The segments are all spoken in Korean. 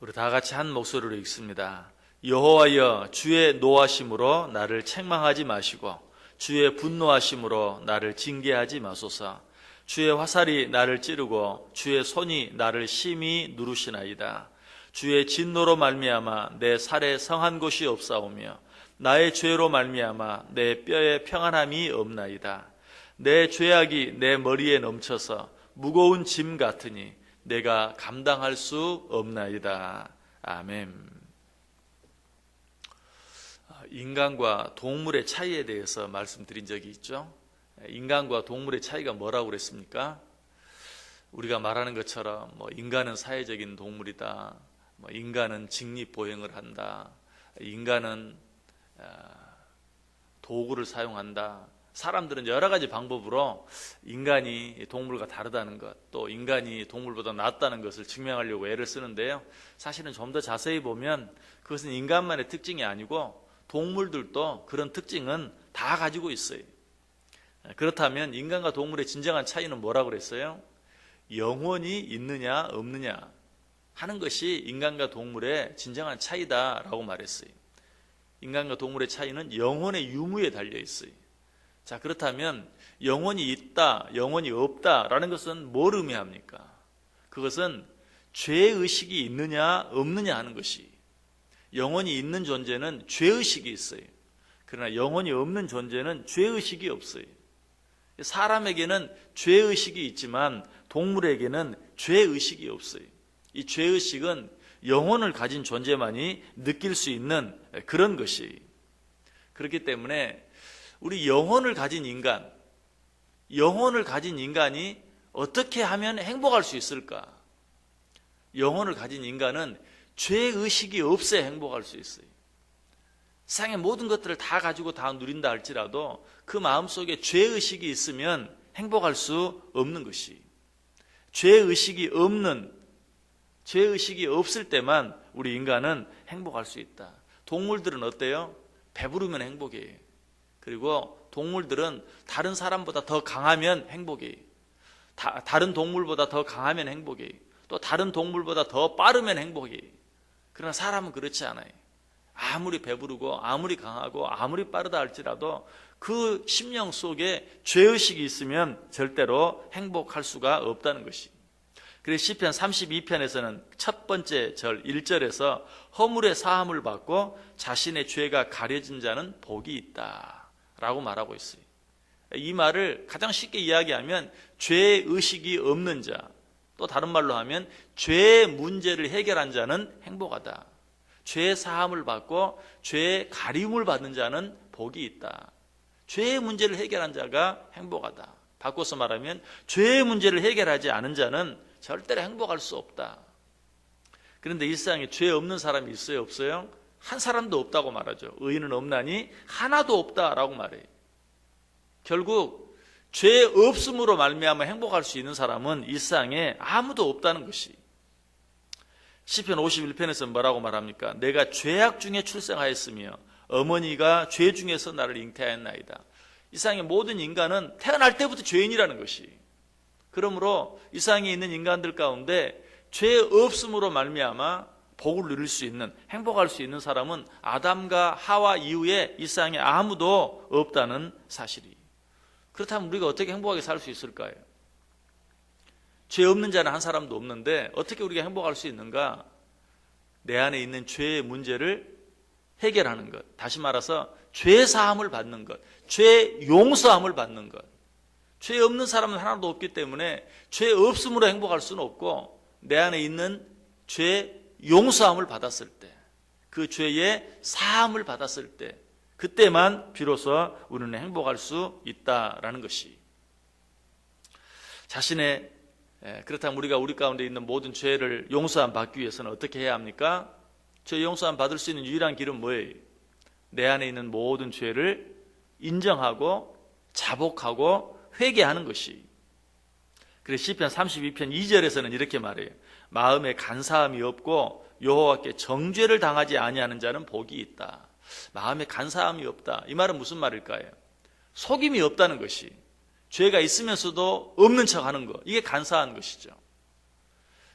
우리 다 같이 한 목소리로 읽습니다. 여호와여, 주의 노하심으로 나를 책망하지 마시고 주의 분노하심으로 나를 징계하지 마소서. 주의 화살이 나를 찌르고 주의 손이 나를 심히 누르시나이다. 주의 진노로 말미암아 내 살에 성한 곳이 없사오며 나의 죄로 말미암아 내 뼈에 평안함이 없나이다. 내 죄악이 내 머리에 넘쳐서 무거운 짐 같으니 내가 감당할 수 없나이다. 아멘. 인간과 동물의 차이에 대해서 말씀드린 적이 있죠. 인간과 동물의 차이가 뭐라고 그랬습니까? 우리가 말하는 것처럼 인간은 사회적인 동물이다. 인간은 직립보행을 한다. 인간은 도구를 사용한다. 사람들은 여러 가지 방법으로 인간이 동물과 다르다는 것, 또 인간이 동물보다 낫다는 것을 증명하려고 애를 쓰는데요. 사실은 좀 더 자세히 보면 그것은 인간만의 특징이 아니고 동물들도 그런 특징은 다 가지고 있어요. 그렇다면 인간과 동물의 진정한 차이는 뭐라고 그랬어요? 영혼이 있느냐 없느냐 하는 것이 인간과 동물의 진정한 차이다라고 말했어요. 인간과 동물의 차이는 영혼의 유무에 달려 있어요. 자, 그렇다면 영혼이 있다, 영혼이 없다라는 것은 뭘 의미합니까? 그것은 죄의식이 있느냐 없느냐 하는 것이. 영혼이 있는 존재는 죄의식이 있어요. 그러나 영혼이 없는 존재는 죄의식이 없어요. 사람에게는 죄의식이 있지만 동물에게는 죄의식이 없어요. 이 죄의식은 영혼을 가진 존재만이 느낄 수 있는 그런 것이. 그렇기 때문에 우리 영혼을 가진 인간이 어떻게 하면 행복할 수 있을까? 영혼을 가진 인간은 죄의식이 없어야 행복할 수 있어요. 세상의 모든 것들을 다 가지고 다 누린다 할지라도 그 마음속에 죄의식이 있으면 행복할 수 없는 것이. 죄의식이 없을 때만 우리 인간은 행복할 수 있다. 동물들은 어때요? 배부르면 행복해요. 그리고 동물들은 다른 사람보다 더 강하면 행복해요. 다른 동물보다 더 강하면 행복해요. 또 다른 동물보다 더 빠르면 행복해요. 그러나 사람은 그렇지 않아요. 아무리 배부르고 아무리 강하고 아무리 빠르다 할지라도 그 심령 속에 죄의식이 있으면 절대로 행복할 수가 없다는 것이. 그래서 시편 32편에서는 첫 번째 절 1절에서 허물의 사함을 받고 자신의 죄가 가려진 자는 복이 있다 라고 말하고 있어요. 이 말을 가장 쉽게 이야기하면 죄의식이 없는 자, 또 다른 말로 하면 죄의 문제를 해결한 자는 행복하다. 죄의 사함을 받고 죄의 가리움을 받는 자는 복이 있다. 죄의 문제를 해결한 자가 행복하다. 바꿔서 말하면 죄의 문제를 해결하지 않은 자는 절대로 행복할 수 없다. 그런데 이 세상에 죄 없는 사람이 있어요, 없어요? 한 사람도 없다고 말하죠. 의인은 없나니 하나도 없다라고 말해요. 결국 죄 없음으로 말미암아 행복할 수 있는 사람은 이 세상에 아무도 없다는 것이. 시편 51편에서 뭐라고 말합니까? 내가 죄악 중에 출생하였으며 어머니가 죄 중에서 나를 잉태하였나이다. 이 세상의 모든 인간은 태어날 때부터 죄인이라는 것이. 그러므로 이 세상에 있는 인간들 가운데 죄 없음으로 말미암아 복을 누릴 수 있는, 행복할 수 있는 사람은 아담과 하와 이후에 이 세상에 아무도 없다는 사실이. 그렇다면 우리가 어떻게 행복하게 살 수 있을까요? 죄 없는 자는 한 사람도 없는데 어떻게 우리가 행복할 수 있는가? 내 안에 있는 죄의 문제를 해결하는 것, 다시 말해서 죄 사함을 받는 것, 죄 용서함을 받는 것. 죄 없는 사람은 하나도 없기 때문에 죄 없음으로 행복할 수는 없고 내 안에 있는 죄 용서함을 받았을 때, 그 죄의 사함을 받았을 때, 그때만 비로소 우리는 행복할 수 있다라는 것이. 그렇다면 우리가 우리 가운데 있는 모든 죄를 용서함 받기 위해서는 어떻게 해야 합니까? 죄 용서함 받을 수 있는 유일한 길은 뭐예요? 내 안에 있는 모든 죄를 인정하고 자복하고 회개하는 것이. 그래서 시편 32편 2절에서는 이렇게 말해요. 마음에 간사함이 없고 여호와께 정죄를 당하지 아니하는 자는 복이 있다. 마음에 간사함이 없다. 이 말은 무슨 말일까요? 속임이 없다는 것이. 죄가 있으면서도 없는 척하는 것, 이게 간사한 것이죠.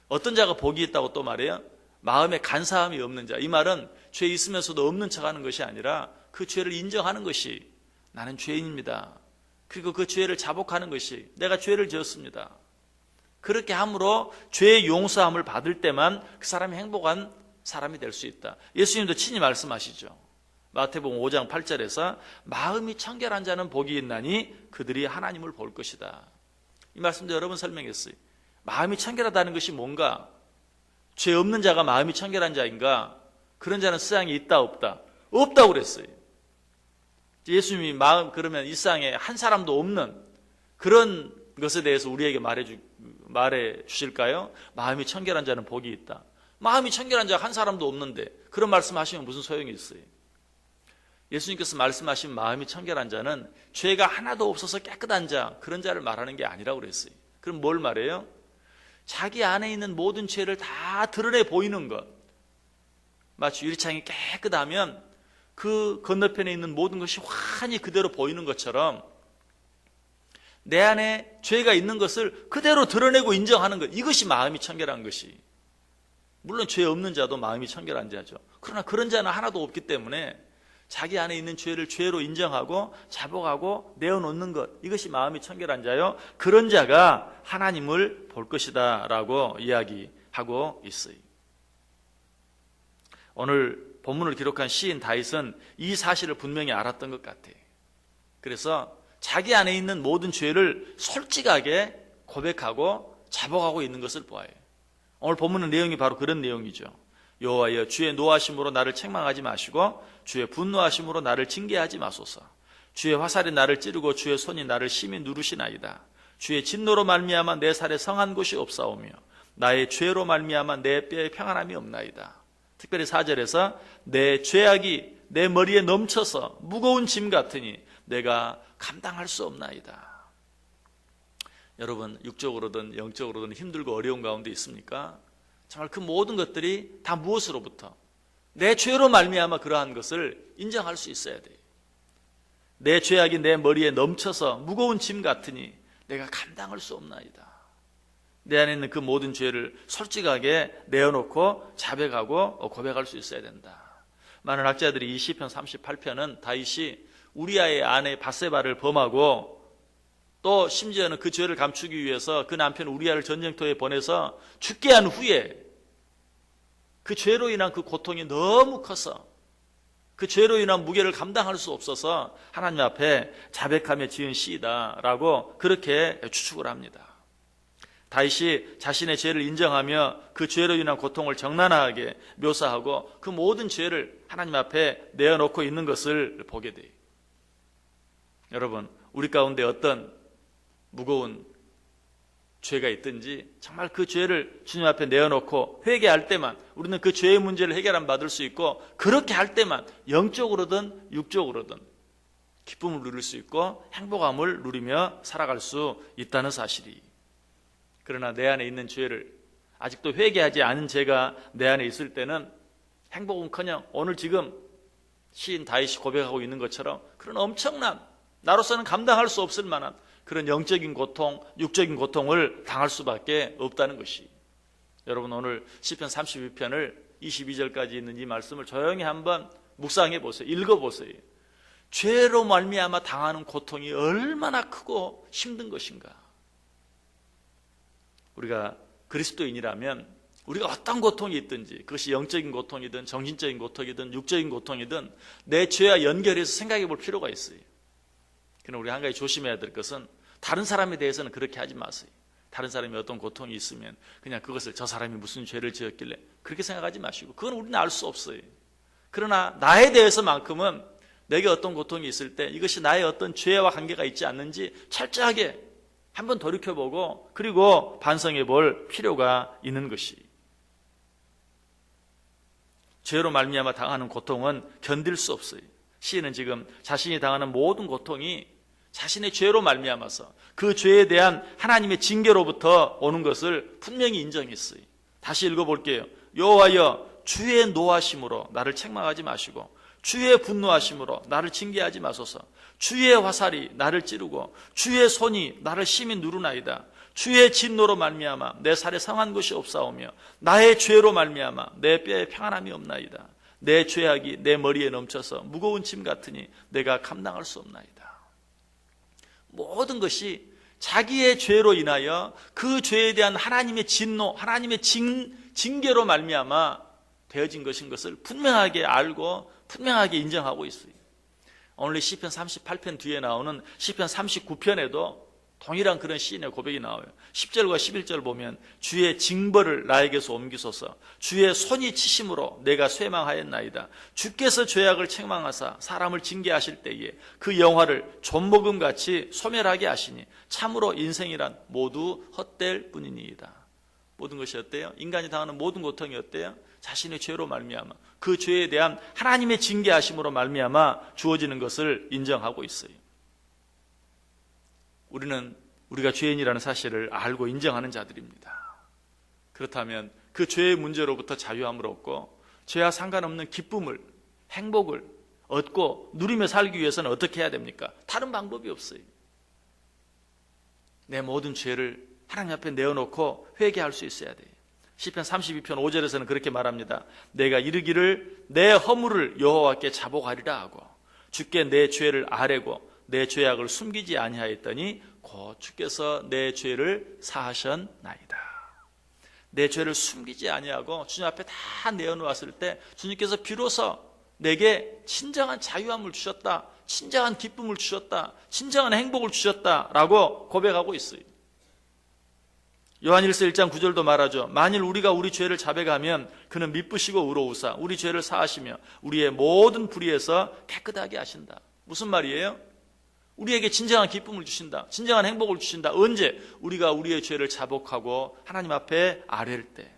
어떤 자가 복이 있다고 또 말해요? 마음에 간사함이 없는 자. 이 말은 죄 있으면서도 없는 척하는 것이 아니라 그 죄를 인정하는 것이 나는 죄인입니다. 그리고 그 죄를 자복하는 것이 내가 죄를 지었습니다. 그렇게 함으로 죄의 용서함을 받을 때만 그 사람이 행복한 사람이 될 수 있다. 예수님도 친히 말씀하시죠. 마태복음 5장 8절에서 마음이 청결한 자는 복이 있나니 그들이 하나님을 볼 것이다. 이 말씀도 여러 번 설명했어요. 마음이 청결하다는 것이 뭔가? 죄 없는 자가 마음이 청결한 자인가? 그런 자는 세상에 있다 없다? 없다고 그랬어요. 예수님이 마음 그러면 이 세상에 한 사람도 없는 그런 것에 대해서 우리에게 말해 주실까요? 마음이 청결한 자는 복이 있다. 마음이 청결한 자가 한 사람도 없는데 그런 말씀하시면 무슨 소용이 있어요? 예수님께서 말씀하신 마음이 청결한 자는 죄가 하나도 없어서 깨끗한 자, 그런 자를 말하는 게 아니라고 그랬어요. 그럼 뭘 말해요? 자기 안에 있는 모든 죄를 다 드러내 보이는 것. 마치 유리창이 깨끗하면 그 건너편에 있는 모든 것이 환히 그대로 보이는 것처럼 내 안에 죄가 있는 것을 그대로 드러내고 인정하는 것. 이것이 마음이 청결한 것이. 물론 죄 없는 자도 마음이 청결한 자죠. 그러나 그런 자는 하나도 없기 때문에 자기 안에 있는 죄를 죄로 인정하고 자복하고 내어놓는 것, 이것이 마음이 청결한 자요. 그런 자가 하나님을 볼 것이다 라고 이야기하고 있어요. 오늘 본문을 기록한 시인 다윗은 이 사실을 분명히 알았던 것 같아요. 그래서 자기 안에 있는 모든 죄를 솔직하게 고백하고 자복하고 있는 것을 보아요. 오늘 본문의 내용이 바로 그런 내용이죠. 여호와여, 주의 노하심으로 나를 책망하지 마시고 주의 분노하심으로 나를 징계하지 마소서. 주의 화살이 나를 찌르고 주의 손이 나를 심히 누르시나이다. 주의 진노로 말미암아 내 살에 성한 곳이 없사오며 나의 죄로 말미암아 내 뼈에 평안함이 없나이다. 특별히 4절에서 내 죄악이 내 머리에 넘쳐서 무거운 짐 같으니 내가 감당할 수 없나이다. 여러분, 육적으로든 영적으로든 힘들고 어려운 가운데 있습니까? 정말 그 모든 것들이 다 무엇으로부터? 내 죄로 말미암아 그러한 것을 인정할 수 있어야 돼요. 내 죄악이 내 머리에 넘쳐서 무거운 짐 같으니 내가 감당할 수 없나이다. 내 안에 있는 그 모든 죄를 솔직하게 내어놓고 자백하고 고백할 수 있어야 된다. 많은 학자들이 이 시편 38편은 다윗이 우리아의 아내 밧세바를 범하고 또 심지어는 그 죄를 감추기 위해서 그 남편 우리아를 전쟁터에 보내서 죽게 한 후에 그 죄로 인한 그 고통이 너무 커서 그 죄로 인한 무게를 감당할 수 없어서 하나님 앞에 자백하며 지은 시이다라고 그렇게 추측을 합니다. 다윗이 자신의 죄를 인정하며 그 죄로 인한 고통을 적나라하게 묘사하고 그 모든 죄를 하나님 앞에 내어놓고 있는 것을 보게 돼요. 여러분, 우리 가운데 어떤 무거운 죄가 있든지 정말 그 죄를 주님 앞에 내어놓고 회개할 때만 우리는 그 죄의 문제를 해결함 받을 수 있고, 그렇게 할 때만 영적으로든 육적으로든 기쁨을 누릴 수 있고 행복함을 누리며 살아갈 수 있다는 사실이. 그러나 내 안에 있는 죄를 아직도 회개하지 않은 죄가 내 안에 있을 때는 행복은커녕 오늘 지금 시인 다윗이 고백하고 있는 것처럼 그런 엄청난, 나로서는 감당할 수 없을 만한 그런 영적인 고통, 육적인 고통을 당할 수밖에 없다는 것이. 여러분, 오늘 시편 32편을 22절까지 있는 이 말씀을 조용히 한번 묵상해 보세요. 읽어보세요. 죄로 말미암아 당하는 고통이 얼마나 크고 힘든 것인가. 우리가 그리스도인이라면 우리가 어떤 고통이 있든지, 그것이 영적인 고통이든 정신적인 고통이든 육적인 고통이든 내 죄와 연결해서 생각해 볼 필요가 있어요. 그러나 우리 한 가지 조심해야 될 것은 다른 사람에 대해서는 그렇게 하지 마세요. 다른 사람이 어떤 고통이 있으면 그냥 그것을 저 사람이 무슨 죄를 지었길래 그렇게 생각하지 마시고, 그건 우리는 알 수 없어요. 그러나 나에 대해서만큼은 내게 어떤 고통이 있을 때 이것이 나의 어떤 죄와 관계가 있지 않는지 철저하게 한번 돌이켜보고 그리고 반성해 볼 필요가 있는 것이. 죄로 말미암아 당하는 고통은 견딜 수 없어요. 시인은 지금 자신이 당하는 모든 고통이 자신의 죄로 말미암아서 그 죄에 대한 하나님의 징계로부터 오는 것을 분명히 인정했어요. 다시 읽어볼게요. 여호와여, 주의 노하심으로 나를 책망하지 마시고 주의 분노하심으로 나를 징계하지 마소서. 주의 화살이 나를 찌르고 주의 손이 나를 심히 누르나이다. 주의 진노로 말미암아 내 살에 성한 것이 없사오며 나의 죄로 말미암아 내 뼈에 평안함이 없나이다. 내 죄악이 내 머리에 넘쳐서 무거운 짐 같으니 내가 감당할 수 없나이다. 모든 것이 자기의 죄로 인하여 그 죄에 대한 하나님의 진노, 하나님의 징계로 말미암아 되어진 것인 것을 분명하게 알고 분명하게 인정하고 있어요. 오늘 시편 38편 뒤에 나오는 시편 39편에도 동일한 그런 시인의 고백이 나와요. 10절과 11절 보면 주의 징벌을 나에게서 옮기소서. 주의 손이 치심으로 내가 쇠망하였나이다. 주께서 죄악을 책망하사 사람을 징계하실 때에 그 영화를 존목음같이 소멸하게 하시니 참으로 인생이란 모두 헛될 뿐이니이다. 모든 것이 어때요? 인간이 당하는 모든 고통이 어때요? 자신의 죄로 말미암아 그 죄에 대한 하나님의 징계하심으로 말미암아 주어지는 것을 인정하고 있어요. 우리가 죄인이라는 사실을 알고 인정하는 자들입니다. 그렇다면 그 죄의 문제로부터 자유함을 얻고 죄와 상관없는 기쁨을, 행복을 얻고 누리며 살기 위해서는 어떻게 해야 됩니까? 다른 방법이 없어요. 내 모든 죄를 하나님 앞에 내어놓고 회개할 수 있어야 돼요. 시편 32편 5절에서는 그렇게 말합니다. 내가 이르기를 내 허물을 여호와께 자복하리라 하고 주께 내 죄를 아뢰고 내 죄악을 숨기지 아니하였더니 곧 주께서 내 죄를 사하셨나이다. 내 죄를 숨기지 아니하고 주님 앞에 다 내어놓았을 때 주님께서 비로소 내게 진정한 자유함을 주셨다, 진정한 기쁨을 주셨다, 진정한 행복을 주셨다라고 고백하고 있어요. 요한일서 1장 9절도 말하죠. 만일 우리가 우리 죄를 자백하면 그는 미쁘시고 의로우사 우리 죄를 사하시며 우리의 모든 불의에서 깨끗하게 하신다. 무슨 말이에요? 우리에게 진정한 기쁨을 주신다, 진정한 행복을 주신다. 언제? 우리가 우리의 죄를 자복하고 하나님 앞에 아뢰를 때.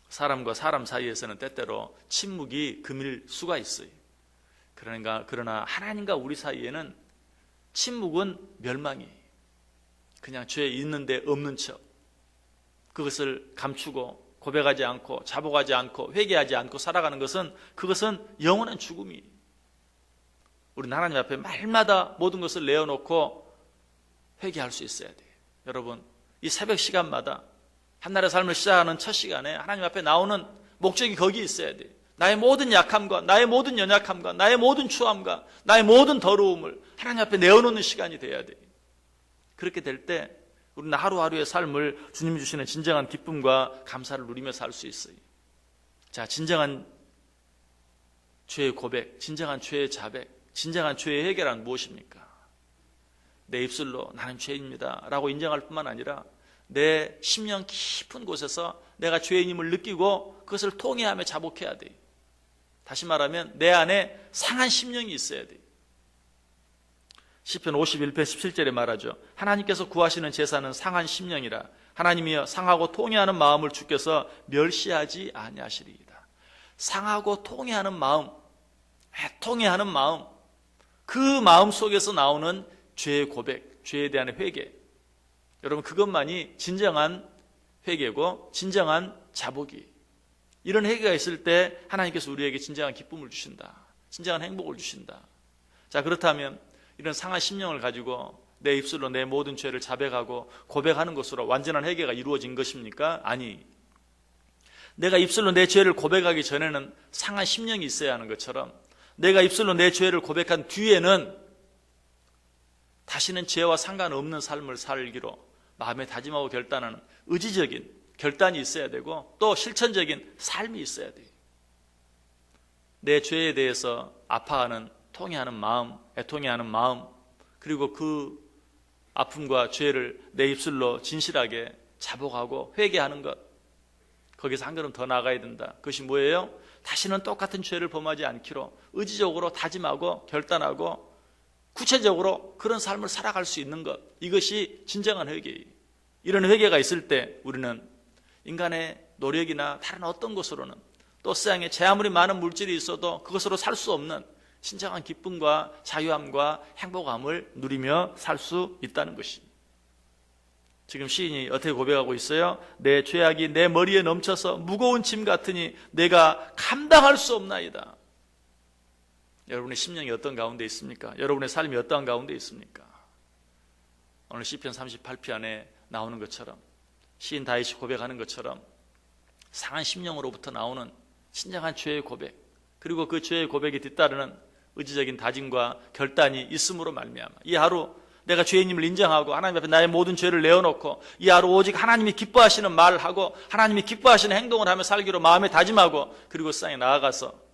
사람과 사람 사이에서는 때때로 침묵이 금일 수가 있어요. 그러나 하나님과 우리 사이에는 침묵은 멸망이에요. 그냥 죄 있는데 없는 척, 그것을 감추고 고백하지 않고 자복하지 않고 회개하지 않고 살아가는 것은 그것은 영원한 죽음이에요. 우리는 하나님 앞에 말마다 모든 것을 내어놓고 회개할 수 있어야 돼요. 여러분, 이 새벽 시간마다 한날의 삶을 시작하는 첫 시간에 하나님 앞에 나오는 목적이 거기 있어야 돼요. 나의 모든 약함과 나의 모든 연약함과 나의 모든 추함과 나의 모든 더러움을 하나님 앞에 내어놓는 시간이 돼야 돼요. 그렇게 될 때 우리는 하루하루의 삶을 주님이 주시는 진정한 기쁨과 감사를 누리며 살 수 있어요. 자, 진정한 죄의 고백, 진정한 죄의 자백, 진정한 죄의 해결은 무엇입니까? 내 입술로 나는 죄인입니다 라고 인정할 뿐만 아니라 내 심령 깊은 곳에서 내가 죄인임을 느끼고 그것을 통회하며 자복해야 돼요. 다시 말하면 내 안에 상한 심령이 있어야 돼요. 시편 51편 17절에 말하죠. 하나님께서 구하시는 제사는 상한 심령이라 하나님이여 상하고 통회하는 마음을 주께서 멸시하지 아니하시리이다. 상하고 통회하는 마음, 통회하는 마음, 그 마음 속에서 나오는 죄의 고백, 죄에 대한 회개, 여러분 그것만이 진정한 회개고 진정한 자복이. 이런 회개가 있을 때 하나님께서 우리에게 진정한 기쁨을 주신다, 진정한 행복을 주신다. 자, 그렇다면 이런 상한 심령을 가지고 내 입술로 내 모든 죄를 자백하고 고백하는 것으로 완전한 회개가 이루어진 것입니까? 아니, 내가 입술로 내 죄를 고백하기 전에는 상한 심령이 있어야 하는 것처럼 내가 입술로 내 죄를 고백한 뒤에는 다시는 죄와 상관없는 삶을 살기로 마음에 다짐하고 결단하는 의지적인 결단이 있어야 되고 또 실천적인 삶이 있어야 돼요. 내 죄에 대해서 아파하는, 통회하는 마음, 애통해하는 마음, 그리고 그 아픔과 죄를 내 입술로 진실하게 자복하고 회개하는 것, 거기서 한 걸음 더 나아가야 된다. 그것이 뭐예요? 다시는 똑같은 죄를 범하지 않기로 의지적으로 다짐하고 결단하고 구체적으로 그런 삶을 살아갈 수 있는 것, 이것이 진정한 회개예요. 이런 회개가 있을 때 우리는 인간의 노력이나 다른 어떤 것으로는 또 세상에 제 아무리 많은 물질이 있어도 그것으로 살 수 없는 진정한 기쁨과 자유함과 행복함을 누리며 살 수 있다는 것이. 지금 시인이 어떻게 고백하고 있어요? 내 죄악이 내 머리에 넘쳐서 무거운 짐 같으니 내가 감당할 수 없나이다. 여러분의 심령이 어떤 가운데 있습니까? 여러분의 삶이 어떠한 가운데 있습니까? 오늘 시편 38편에 나오는 것처럼, 시인 다윗이 고백하는 것처럼 상한 심령으로부터 나오는 진정한 죄의 고백, 그리고 그 죄의 고백에 뒤따르는 의지적인 다짐과 결단이 있음으로 말미암아 이 하루 내가 죄인임을 인정하고 하나님 앞에 나의 모든 죄를 내어놓고 이 하루 오직 하나님이 기뻐하시는 말을 하고 하나님이 기뻐하시는 행동을 하며 살기로 마음에 다짐하고, 그리고 세상에 나아가서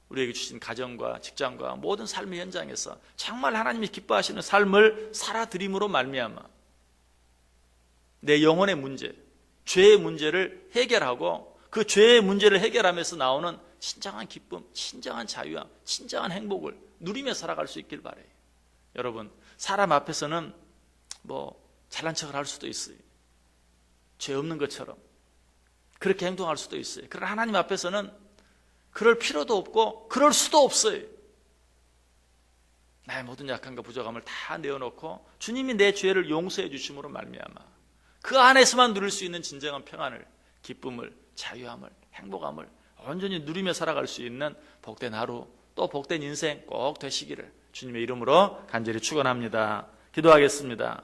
우리에게 주신 가정과 직장과 모든 삶의 현장에서 정말 하나님이 기뻐하시는 삶을 살아드림으로 말미암아 내 영혼의 문제, 죄의 문제를 해결하고 그 죄의 문제를 해결하면서 나오는 진정한 기쁨, 진정한 자유함, 진정한 행복을 누리며 살아갈 수 있길 바라요. 여러분, 사람 앞에서는 잘난 척을 할 수도 있어요. 죄 없는 것처럼 그렇게 행동할 수도 있어요. 그러나 하나님 앞에서는 그럴 필요도 없고 그럴 수도 없어요. 나의 모든 약함과 부족함을 다 내어놓고 주님이 내 죄를 용서해 주심으로 말미암아 그 안에서만 누릴 수 있는 진정한 평안을, 기쁨을, 자유함을, 행복함을 온전히 누리며 살아갈 수 있는 복된 하루, 또 복된 인생 꼭 되시기를 주님의 이름으로 간절히 축원합니다. 기도하겠습니다.